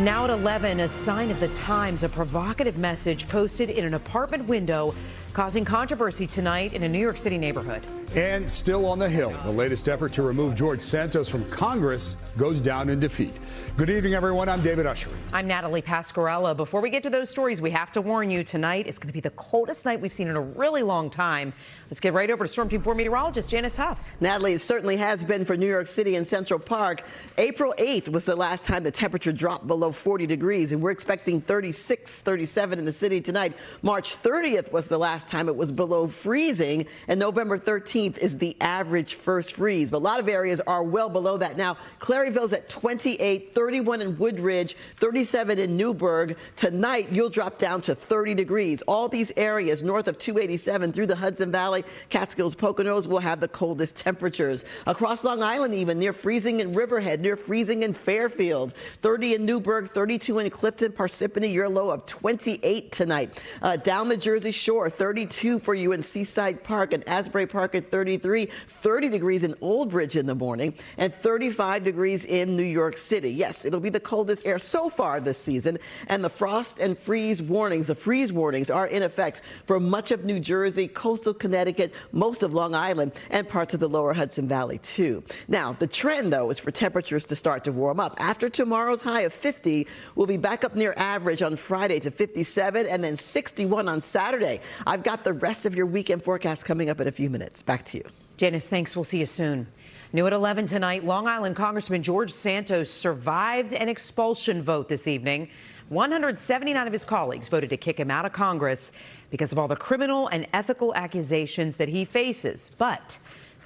Now at 11, a sign of the times, a provocative message posted in an apartment window causing controversy tonight in a New York City neighborhood. And still on the Hill, the latest effort to remove George Santos from Congress goes down in defeat. Good evening, everyone. I'm David Ushery. I'm Natalie Pasquarella. Before we get to those stories, we have to warn you tonight is going to be the coldest night we've seen in a really long time. Let's get right over to Storm Team 4 meteorologist Janice Huff. Natalie, it certainly has been for New York City and Central Park. April 8th was the last time the temperature dropped below 40 degrees, and we're expecting 36, 37 in the city tonight. March 30th was the last time it was below freezing, and November 13th is the average first freeze. But a lot of areas are well below that now. Claryville's at 28, 31 in Woodridge, 37 in Newburgh. Tonight, you'll drop down to 30 degrees. All these areas north of 287 through the Hudson Valley, Catskills, Poconos will have the coldest temperatures. Across Long Island, even near freezing in Riverhead, near freezing in Fairfield, 30 in Newburgh, 32 in Clifton, Parsippany, your low of 28 tonight. Down the Jersey Shore, 32 for you in Seaside Park and Asbury Park at 33, 30 degrees in Old Bridge in the morning, and 35 degrees in New York City. Yes, it'll be the coldest air so far this season, and the frost and freeze warnings, the freeze warnings are in effect for much of New Jersey, coastal Connecticut, most of Long Island, and parts of the lower Hudson Valley too. Now, the trend though is for temperatures to start to warm up. After tomorrow's high of 50, we'll be back up near average on Friday to 57 and then 61 on Saturday. I've got the rest of your weekend forecast coming up in a few minutes. Back to you. Janice, thanks. We'll see you soon. New at 11 tonight, Long Island Congressman George Santos survived an expulsion vote this evening. 179 of his colleagues voted to kick him out of Congress because of all the criminal and ethical accusations that he faces. But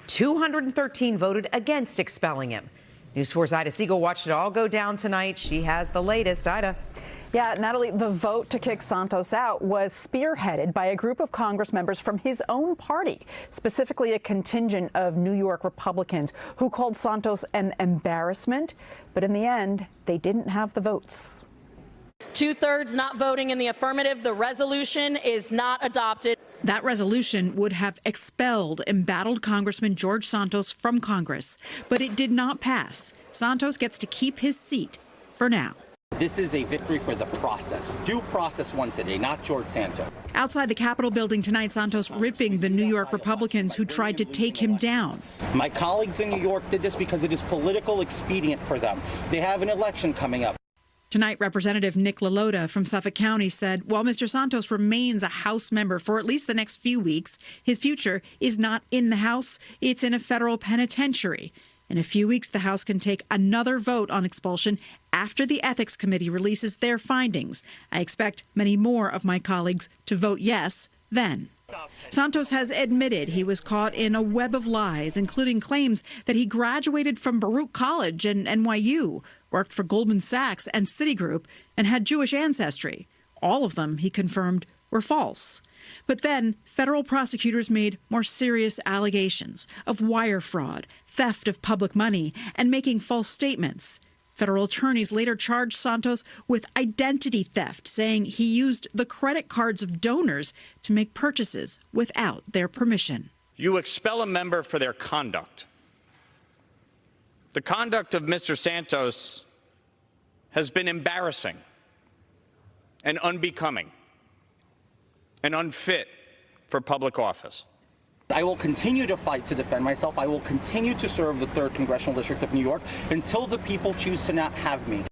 213 voted against expelling him. News 4's Ida Siegel watched it all go down tonight. She has the latest. Ida. Yeah, Natalie, the vote to kick Santos out was spearheaded by a group of Congress members from his own party, specifically a contingent of New York Republicans who called Santos an embarrassment. But in the end, they didn't have the votes. 2/3 not voting in the affirmative. The resolution is not adopted. That resolution would have expelled embattled Congressman George Santos from Congress, but it did not pass. Santos gets to keep his seat for now. This is a victory for the process. Due process won today, not George Santos. Outside the Capitol building tonight, Santos ripping the New York Republicans who tried to take him down. My colleagues in New York did this because it is political expedient for them. They have an election coming up. Tonight, Representative Nick LaLota from Suffolk County said while Mr. Santos remains a House member for at least the next few weeks, his future is not in the House, it's in a federal penitentiary. In a few weeks, the House can take another vote on expulsion after the Ethics Committee releases their findings. I expect many more of my colleagues to vote yes then. Santos has admitted he was caught in a web of lies, including claims that he graduated from Baruch College and NYU, worked for Goldman Sachs and Citigroup, and had Jewish ancestry. All of them, he confirmed, were false. But then federal prosecutors made more serious allegations of wire fraud, theft of public money, and making false statements. Federal attorneys later charged Santos with identity theft, saying he used the credit cards of donors to make purchases without their permission. You expel a member for their conduct. The conduct of Mr. Santos has been embarrassing and unbecoming and unfit for public office. I will continue to fight to defend myself. I will continue to serve the 3rd Congressional District of New York until the people choose to not have me.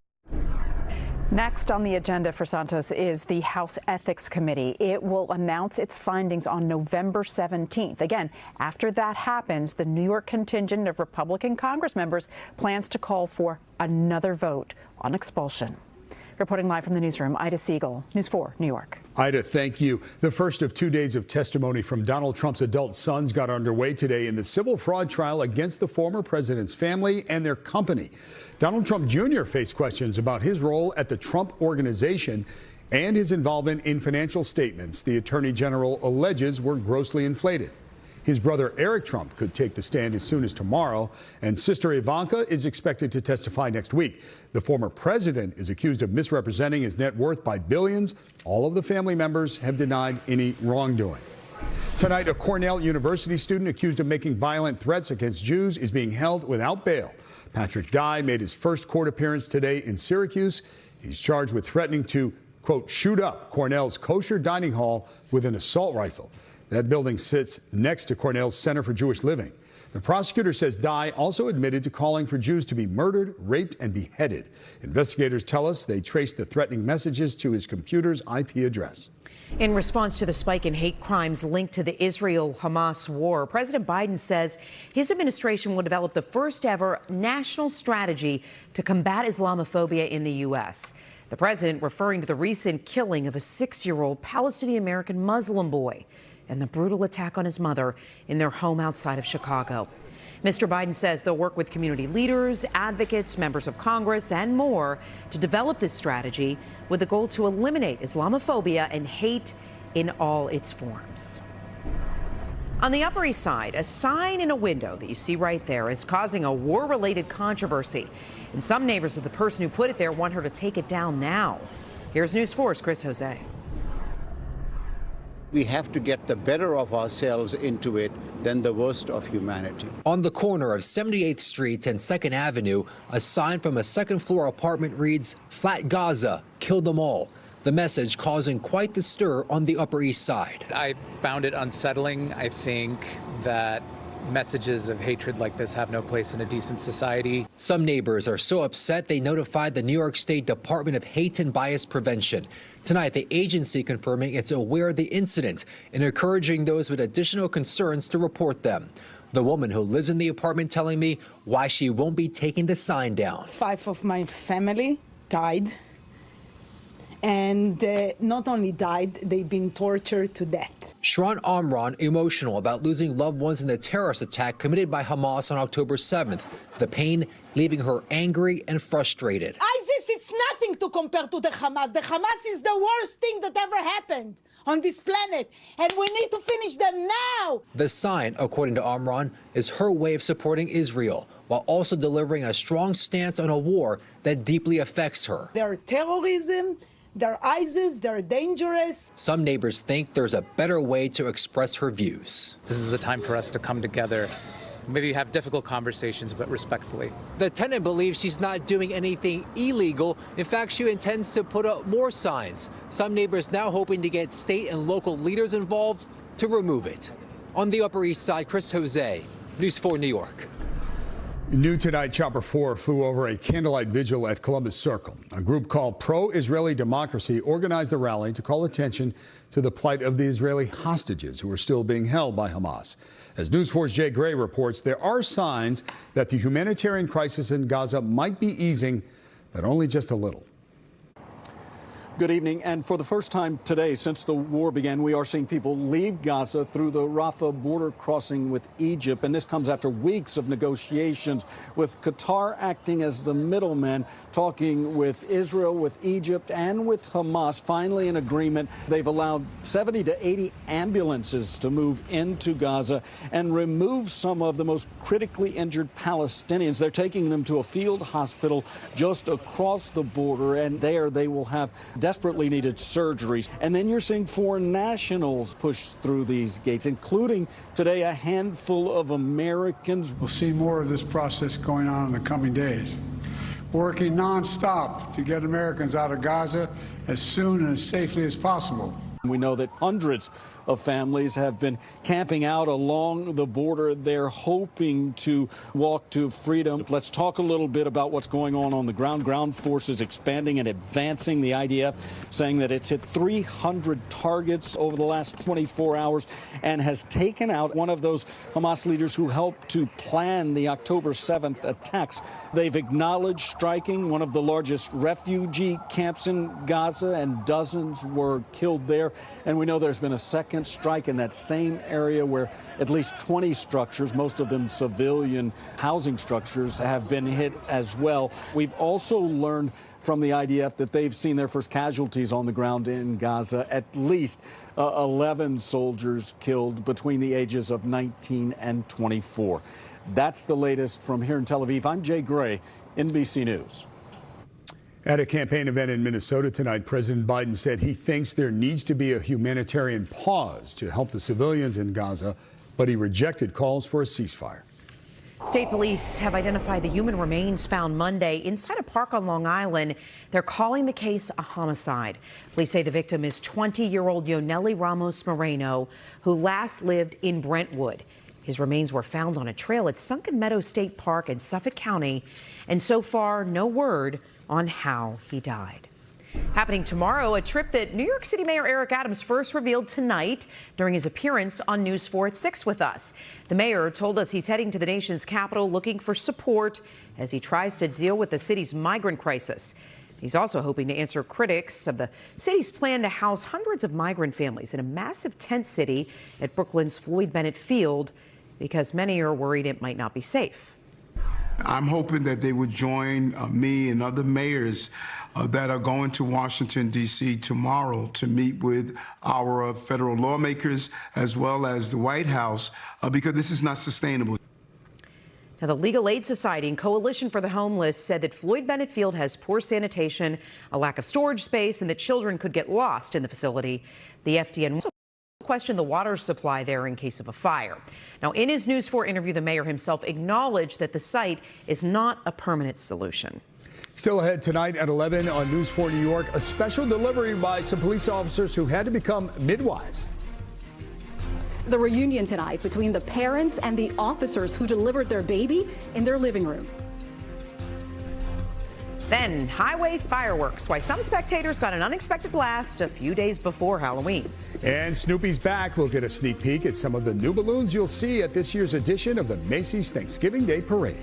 Next on the agenda for Santos is the House Ethics Committee. It will announce its findings on November 17th. Again, after that happens, the New York contingent of Republican Congress members plans to call for another vote on expulsion. Reporting live from the newsroom, Ida Siegel, News 4, New York. Ida, thank you. The first of 2 days of testimony from Donald Trump's adult sons got underway today in the civil fraud trial against the former president's family and their company. Donald Trump Jr. faced questions about his role at the Trump Organization and his involvement in financial statements the Attorney General alleges were grossly inflated. His brother Eric Trump could take the stand as soon as tomorrow, and sister Ivanka is expected to testify next week. The former president is accused of misrepresenting his net worth by billions. All of the family members have denied any wrongdoing. Tonight, a Cornell University student accused of making violent threats against Jews is being held without bail. Patrick Dye made his first court appearance today in Syracuse. He's charged with threatening to, quote, shoot up Cornell's kosher dining hall with an assault rifle. That building sits next to Cornell's Center for Jewish Living. The prosecutor says Dye also admitted to calling for Jews to be murdered, raped, and beheaded. Investigators tell us they traced the threatening messages to his computer's IP address. In response to the spike in hate crimes linked to the Israel-Hamas war, President Biden says his administration will develop the first ever national strategy to combat Islamophobia in the U.S. The president referring to the recent killing of a 6-year-old Palestinian-American Muslim boy and the brutal attack on his mother in their home outside of Chicago. Mr. Biden says they'll work with community leaders, advocates, members of Congress, and more to develop this strategy with the goal to eliminate Islamophobia and hate in all its forms. On the Upper East Side, a sign in a window that you see right there is causing a war-related controversy. And some neighbors of the person who put it there want her to take it down now. Here's News 4's Chris Jose. We have to get the better of ourselves into it than the worst of humanity. On the corner of 78th Street and 2nd Avenue, a sign from a second-floor apartment reads, "Flat Gaza, kill them all." The message causing quite the stir on the Upper East Side. I found it unsettling. I think that messages of hatred like this have no place in a decent society. Some neighbors are so upset they notified the New York State Department of Hate and Bias Prevention. Tonight, the agency confirming it's aware of the incident and encouraging those with additional concerns to report them. The woman who lives in the apartment telling me why she won't be taking the sign down. 5 of my family died. And not only died, they've been tortured to death. Sharon Amron emotional about losing loved ones in the terrorist attack committed by Hamas on October 7th. The pain leaving her angry and frustrated. ISIS, it's nothing to compare to the Hamas. The Hamas is the worst thing that ever happened on this planet, and we need to finish them now. The sign, according to Amron, is her way of supporting Israel, while also delivering a strong stance on a war that deeply affects her. They're terrorism. They're ISIS, they're dangerous. Some neighbors think there's a better way to express her views. This is a time for us to come together, maybe have difficult conversations, but respectfully. The tenant believes she's not doing anything illegal. In fact, she intends to put up more signs. Some neighbors now hoping to get state and local leaders involved to remove it. On the Upper East Side, Chris Jose, News 4 New York. New tonight, Chopper 4 flew over a candlelight vigil at Columbus Circle. A group called Pro-Israeli Democracy organized the rally to call attention to the plight of the Israeli hostages who are still being held by Hamas. As News 4's Jay Gray reports, there are signs that the humanitarian crisis in Gaza might be easing, but only just a little. Good evening. And for the first time today since the war began, we are seeing people leave Gaza through the Rafah border crossing with Egypt. And this comes after weeks of negotiations with Qatar acting as the middleman, talking with Israel, with Egypt, and with Hamas. Finally, an agreement. They've allowed 70 to 80 ambulances to move into Gaza and remove some of the most critically injured Palestinians. They're taking them to a field hospital just across the border, and there they will have desperately needed surgeries. And then you're seeing foreign nationals push through these gates, including today a handful of Americans. We'll see more of this process going on in the coming days. Working nonstop to get Americans out of Gaza as soon and as safely as possible. We know that hundreds of families have been camping out along the border. They're hoping to walk to freedom. Let's talk a little bit about what's going on the ground. Ground forces expanding and advancing. The IDF saying that it's hit 300 targets over the last 24 hours and has taken out one of those Hamas leaders who helped to plan the October 7th attacks. They've acknowledged striking one of the largest refugee camps in Gaza, and dozens were killed there. And we know there's been a second strike in that same area where at least 20 structures, most of them civilian housing structures, have been hit as well. We've also learned from the IDF that they've seen their first casualties on the ground in Gaza, at least 11 soldiers killed between the ages of 19 and 24. That's the latest from here in Tel Aviv. I'm Jay Gray, NBC News. At a campaign event in Minnesota tonight, President Biden said he thinks there needs to be a humanitarian pause to help the civilians in Gaza, but he rejected calls for a ceasefire. State police have identified the human remains found Monday inside a park on Long Island. They're calling the case a homicide. Police say the victim is 20-year-old Yoneli Ramos Moreno, who last lived in Brentwood. His remains were found on a trail at Sunken Meadow State Park in Suffolk County, and so far, no word on how he died. Happening tomorrow, a trip that New York City Mayor Eric Adams first revealed tonight during his appearance on News 4 at 6 with us. The mayor told us he's heading to the nation's capital looking for support as he tries to deal with the city's migrant crisis. He's also hoping to answer critics of the city's plan to house hundreds of migrant families in a massive tent city at Brooklyn's Floyd Bennett Field, because many are worried it might not be safe. I'm hoping that they would join me and other mayors that are going to Washington, D.C. tomorrow to meet with our federal lawmakers as well as the White House, because this is not sustainable. Now, the Legal Aid Society and Coalition for the Homeless said that Floyd Bennett Field has poor sanitation, a lack of storage space, and that children could get lost in the facility. The FDN also questioned the water supply there in case of a fire. Now, in his News 4 interview, the mayor himself acknowledged that the site is not a permanent solution. Still ahead tonight at 11 on News 4 New York, a special delivery by some police officers who had to become midwives. The reunion tonight between the parents and the officers who delivered their baby in their living room. Then highway fireworks, why some spectators got an unexpected blast a few days before Halloween. And Snoopy's back. We'll get a sneak peek at some of the new balloons you'll see at this year's edition of the Macy's Thanksgiving Day Parade.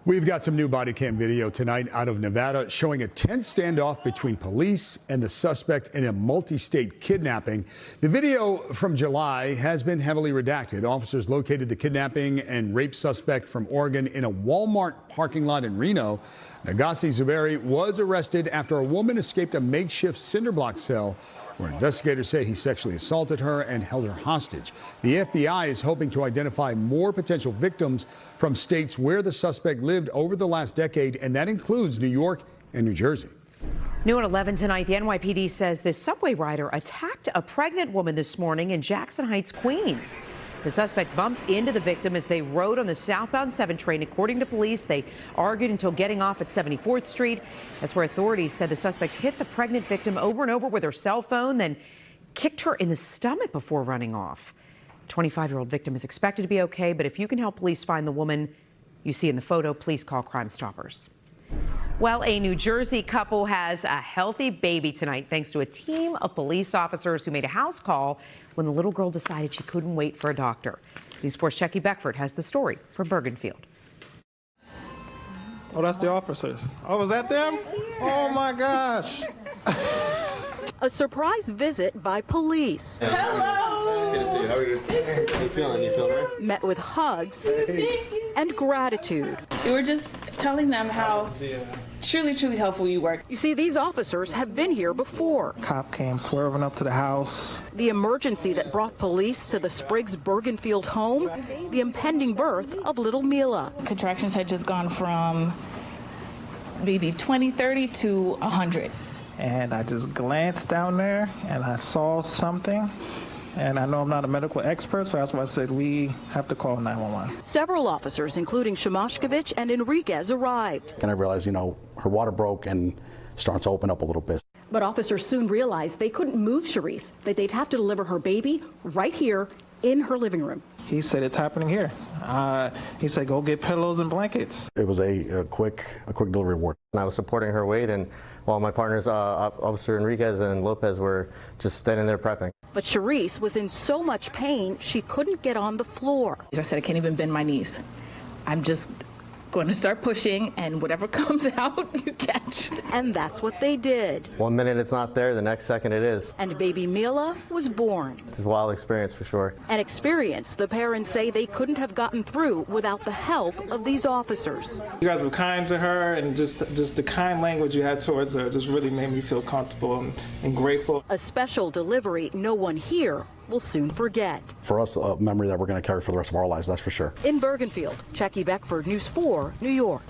We've got some new body cam video tonight out of Nevada showing a tense standoff between police and the suspect in a multi-state kidnapping. The video from July has been heavily redacted. Officers located the kidnapping and rape suspect from Oregon in a Walmart parking lot in Reno. Nagassi Zuberi was arrested after a woman escaped a makeshift cinder block cell where investigators say he sexually assaulted her and held her hostage. The FBI is hoping to identify more potential victims from states where the suspect lived over the last decade, and that includes New York and New Jersey. New at 11 tonight, the NYPD says this subway rider attacked a pregnant woman this morning in Jackson Heights, Queens. The suspect bumped into the victim as they rode on the southbound 7 train. According to police, they argued until getting off at 74th Street. That's where authorities said the suspect hit the pregnant victim over and over with her cell phone, then kicked her in the stomach before running off. The 25-year-old victim is expected to be okay, but if you can help police find the woman you see in the photo, please call Crime Stoppers. Well, a New Jersey couple has a healthy baby tonight thanks to a team of police officers who made a house call when the little girl decided she couldn't wait for a doctor. News 4's Shecky Beckford has the story from Bergenfield. Oh, that's the officers. Oh, was that them? Oh, my gosh. A surprise visit by police. Hello. It's good to see you. How are you? How you feeling? You feeling right? Met with hugs and gratitude. We were just telling them how truly, truly helpful you were. You see, these officers have been here before. Cop came swerving up to the house. The emergency that brought police to the Spriggs Bergenfield home, the impending birth of little Mila. Contractions had just gone from maybe 20, 30 to 100. And I just glanced down there and I saw something. And I know I'm not a medical expert, so that's why I said we have to call 911. Several officers, including Shimashkovich and Enriquez, arrived. And I realized, her water broke and starts to open up a little bit. But officers soon realized they couldn't move Charisse, that they'd have to deliver her baby right here in her living room. He said it's happening here. He said go get pillows and blankets. It was a quick delivery ward. I was supporting her weight, and while my partners, Officer Enriquez and Lopez, were just standing there prepping. But Charisse was in so much pain she couldn't get on the floor. I said I can't even bend my knees. I'm just going to start pushing, and whatever comes out, you catch. And that's what they did. 1 minute it's not there, the next second it is. And baby Mila was born. It's a wild experience for sure. An experience the parents say they couldn't have gotten through without the help of these officers. You guys were kind to her, and just the kind language you had towards her just really made me feel comfortable and grateful. A special delivery no one here will soon forget. For us, a memory that we're going to carry for the rest of our lives, that's for sure. In Bergenfield, Jackie Beckford, News 4, New York.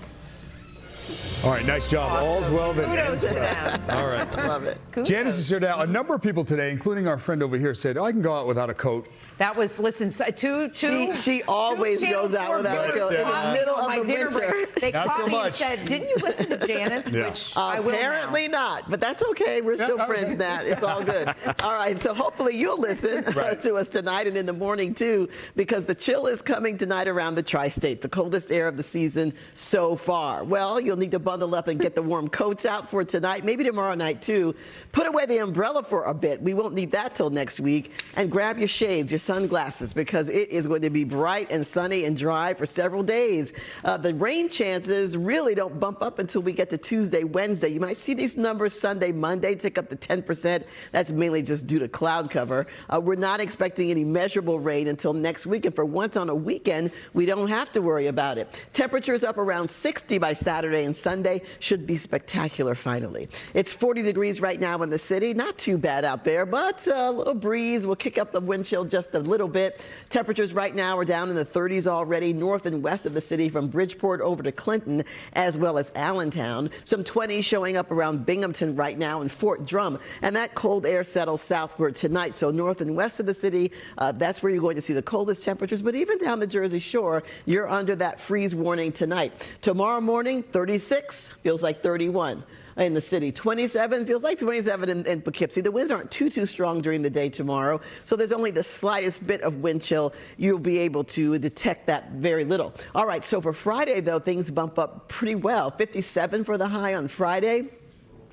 All right, nice job. Awesome. All's well that ends Kudos to well. them. All right. Love it. Janice is here now. A number of people today, including our friend over here, said, I can go out without a coat. That was, listen, She always goes out without a coat in the middle of the winter. They Not called so me and much. said, didn't you listen to Janice? Yeah. Which I will Apparently now. not, but that's okay. We're still friends, Nat. It's all good. All right, so hopefully you'll listen to us tonight and in the morning, too, because the chill is coming tonight around the tri-state, the coldest air of the season so far. Well, you'll need to bundle up and get the warm coats out for tonight, maybe tomorrow night, too. Put away the umbrella for a bit. We won't need that till next week. And grab your shades, your sunglasses, because it is going to be bright and sunny and dry for several days. The rain chances really don't bump up until we get to Tuesday, Wednesday. You might see these numbers Sunday, Monday tick up to 10%. That's mainly just due to cloud cover. We're not expecting any measurable rain until next week. And for once on a weekend, we don't have to worry about it. Temperatures up around 60 by Saturday and Sunday should be spectacular finally. It's 40 degrees right now in the city. Not too bad out there, but a little breeze will kick up the wind chill just a little bit. Temperatures right now are down in the 30s already north and west of the city from Bridgeport over to Clinton as well as Allentown. Some 20s showing up around Binghamton right now and Fort Drum. And that cold air settles southward tonight. So north and west of the city, that's where you're going to see the coldest temperatures. But even down the Jersey Shore, you're under that freeze warning tonight. Tomorrow morning, 36 feels like 31. In the city, 27 feels like 27 in Poughkeepsie. The winds aren't too strong during the day tomorrow, so there's only the slightest bit of wind chill. You'll be able to detect that very little. All right, so for Friday, though, things bump up pretty well. 57 for the high on Friday.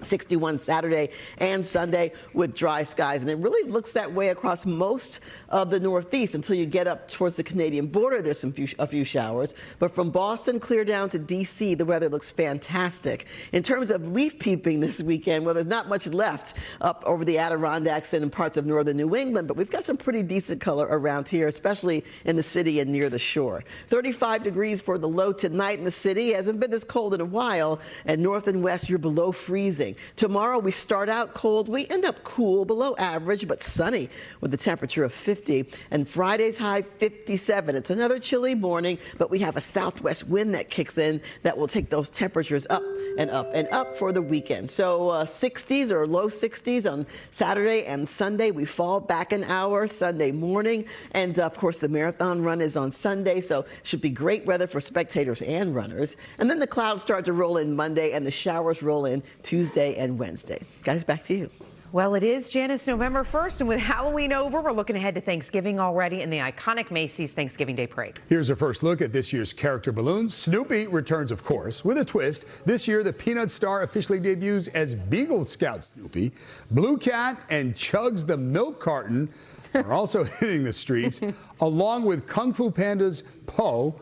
61 Saturday and Sunday with dry skies. And it really looks that way across most of the Northeast until you get up towards the Canadian border. There's a few showers. But from Boston clear down to D.C., the weather looks fantastic. In terms of leaf peeping this weekend, well, there's not much left up over the Adirondacks and in parts of northern New England, but we've got some pretty decent color around here, especially in the city and near the shore. 35 degrees for the low tonight in the city. Hasn't been this cold in a while. And north and west, you're below freezing. Tomorrow we start out cold. We end up cool, below average, but sunny with a temperature of 50. And Friday's high 57. It's another chilly morning, but we have a southwest wind that kicks in that will take those temperatures up and up and up for the weekend. So 60s or low 60s on Saturday and Sunday. We fall back an hour Sunday morning. And of course, the marathon run is on Sunday, so should be great weather for spectators and runners. And then the clouds start to roll in Monday and the showers roll in Tuesday and Wednesday. Guys, back to you. Well, it is, Janice, November 1st, and with Halloween over, we're looking ahead to Thanksgiving already in the iconic Macy's Thanksgiving Day Parade. Here's a first look at this year's character balloons. Snoopy returns, of course, with a twist. This year, the Peanut Star officially debuts as Beagle Scout Snoopy. Blue Cat and Chugs the Milk Carton are also hitting the streets, along with Kung Fu Panda's Po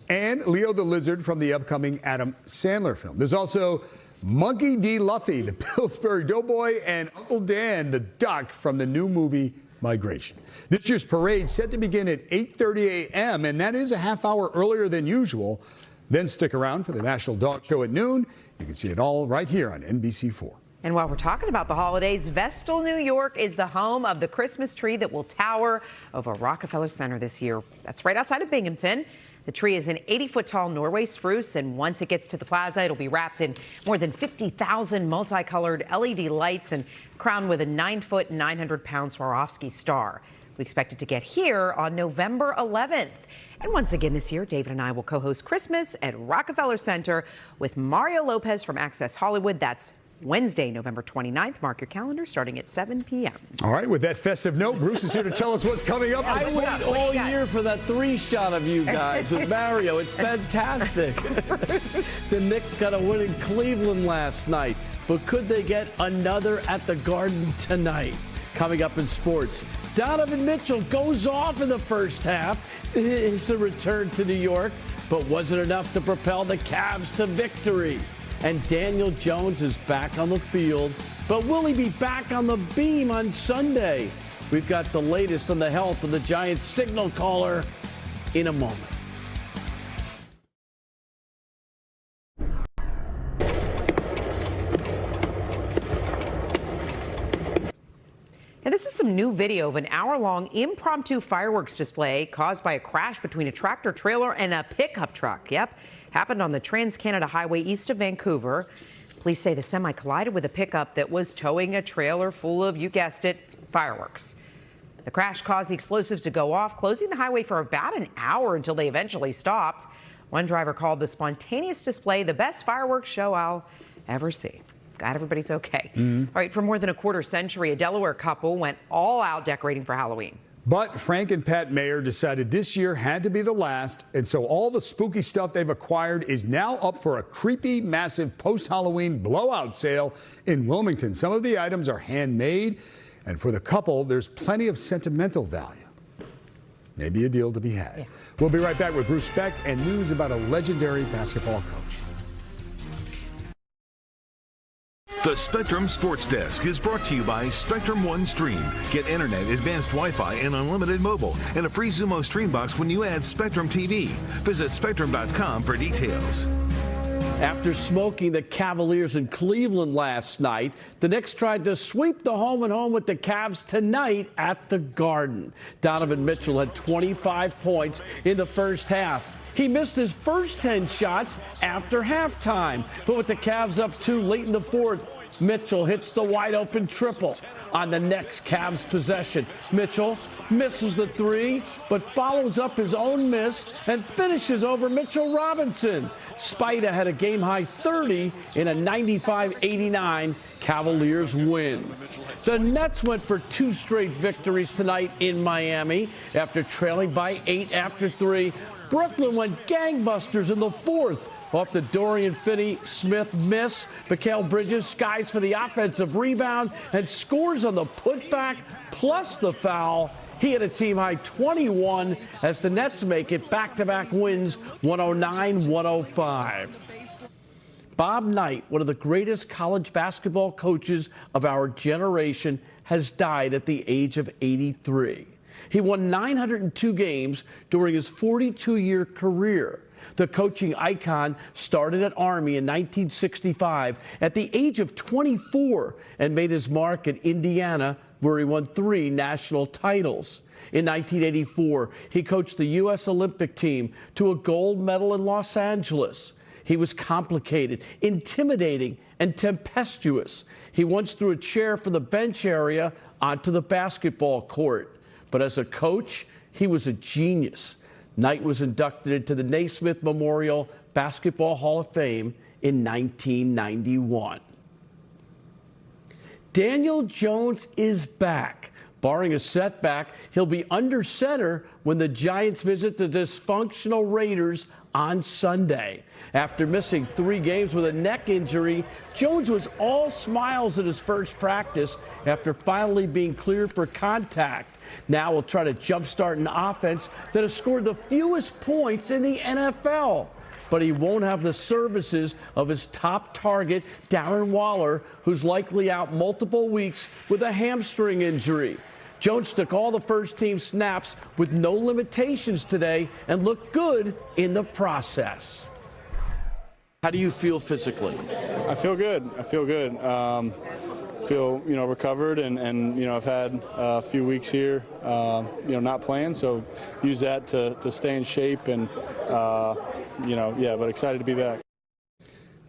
and Leo the Lizard from the upcoming Adam Sandler film. There's also Monkey D. Luffy, the Pillsbury Doughboy, and Uncle Dan, the duck from the new movie Migration. This year's parade set to begin at 8:30 a.m., and that is a half hour earlier than usual. Then stick around for the National Dog Show at noon. You can see it all right here on NBC4. And while we're talking about the holidays, Vestal, New York is the home of the Christmas tree that will tower over Rockefeller Center this year. That's right outside of Binghamton. The tree is an 80-foot-tall Norway spruce, and once it gets to the plaza, it'll be wrapped in more than 50,000 multicolored LED lights and crowned with a 9-foot, 900-pound Swarovski star. We expect it to get here on November 11th. And once again this year, David and I will co-host Christmas at Rockefeller Center with Mario Lopez from Access Hollywood. That's Wednesday, November 29th. Mark your calendar, starting at 7 p.m. All right, with that festive note, Bruce is here to tell us what's coming up. I wait all year for that 3-shot of you guys with Mario. It's fantastic. The Knicks got a win in Cleveland last night, but could they get another at the Garden tonight? Coming up in sports, Donovan Mitchell goes off in the first half. It's a return to New York, but wasn't enough to propel the Cavs to victory. And Daniel Jones is back on the field, but will he be back on the beam on Sunday? We've got the latest on the health of the Giants signal caller in a moment. And This is some new video of an hour-long impromptu fireworks display caused by a crash between a tractor trailer and a pickup truck. Yep, happened on the Trans-Canada Highway east of Vancouver. Police say the semi collided with a pickup that was towing a trailer full of, you guessed it, fireworks. The crash caused the explosives to go off, closing the highway for about an hour until they eventually stopped. One driver called the spontaneous display the best fireworks show I'll ever see. Glad everybody's okay. All right, for more than a quarter century, a Delaware couple went all out decorating for Halloween. But Frank and Pat Mayer decided this year had to be the last, and so all the spooky stuff they've acquired is now up for a creepy, massive post-Halloween blowout sale in Wilmington. Some of the items are handmade, and for the couple, there's plenty of sentimental value. Maybe a deal to be had. Yeah. We'll be right back with Bruce Beck and news about a legendary basketball coach. The Spectrum Sports Desk is brought to you by Spectrum One Stream. Get internet, advanced Wi-Fi, and unlimited mobile, and a free Xumo Stream box when you add Spectrum TV. Visit Spectrum.com for details. After smoking the Cavaliers in Cleveland last night, the Knicks tried to sweep the home and home with the Cavs tonight at the Garden. Donovan Mitchell had 25 points in the first half. He missed his first 10 shots after halftime, but with the Cavs up 2 late in the fourth, Mitchell hits the wide-open triple on the next Cavs possession. Mitchell misses the three, but follows up his own miss and finishes over Mitchell Robinson. Spida had a game-high 30 in a 95-89 Cavaliers win. The Nets went for 2 straight victories tonight in Miami. After trailing by 8 after 3, Brooklyn went gangbusters in the fourth. Off the Dorian Finney-Smith miss, Mikal Bridges skies for the offensive rebound and scores on the putback plus the foul. He had a team-high 21 as the Nets make it back-to-back wins, 109-105. Bob Knight, one of the greatest college basketball coaches of our generation, has died at the age of 83. He won 902 games during his 42-year career. The coaching icon started at Army in 1965 at the age of 24 and made his mark at Indiana, where he won 3 national titles. In 1984, he coached the U.S. Olympic team to a gold medal in Los Angeles. He was complicated, intimidating, and tempestuous. He once threw a chair from the bench area onto the basketball court. But as a coach, he was a genius. Knight was inducted into the Naismith Memorial Basketball Hall of Fame in 1991. Daniel Jones is back. Barring a setback, he'll be under center when the Giants visit the dysfunctional Raiders on Sunday. After missing 3 games with a neck injury, Jones was all smiles at his first practice after finally being cleared for contact. Now he'll try to jumpstart an offense that has scored the fewest points in the NFL. But he won't have the services of his top target, Darren Waller, who's likely out multiple weeks with a hamstring injury. Jones took all the first-team snaps with no limitations today and looked good in the process. How do you feel physically? I feel good. Feel recovered and I've had a few weeks here not playing, so use that to stay in shape and but excited to be back.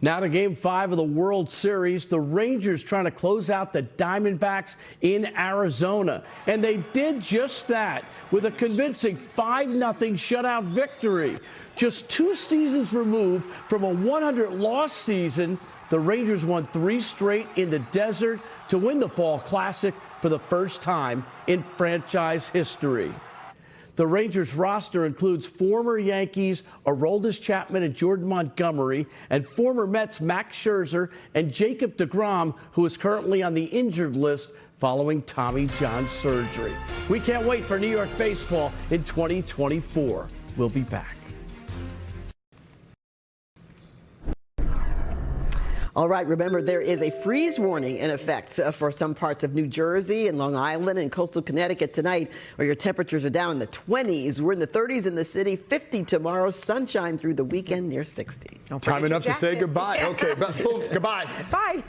Now to Game 5 of the World Series, the Rangers trying to close out the Diamondbacks in Arizona. And they did just that with a convincing 5-0 shutout victory. Just 2 seasons removed from a 100-loss season, the Rangers won 3 straight in the desert to win the Fall Classic for the first time in franchise history. The Rangers roster includes former Yankees Aroldis Chapman and Jordan Montgomery and former Mets Max Scherzer and Jacob deGrom, who is currently on the injured list following Tommy John surgery. We can't wait for New York baseball in 2024. We'll be back. All right, remember there is a freeze warning in effect for some parts of New Jersey and Long Island and coastal Connecticut tonight, where your temperatures are down in the 20s. We're in the 30s in the city, 50 tomorrow, sunshine through the weekend near 60. Time enough to say goodbye. Okay, boom, goodbye. Bye.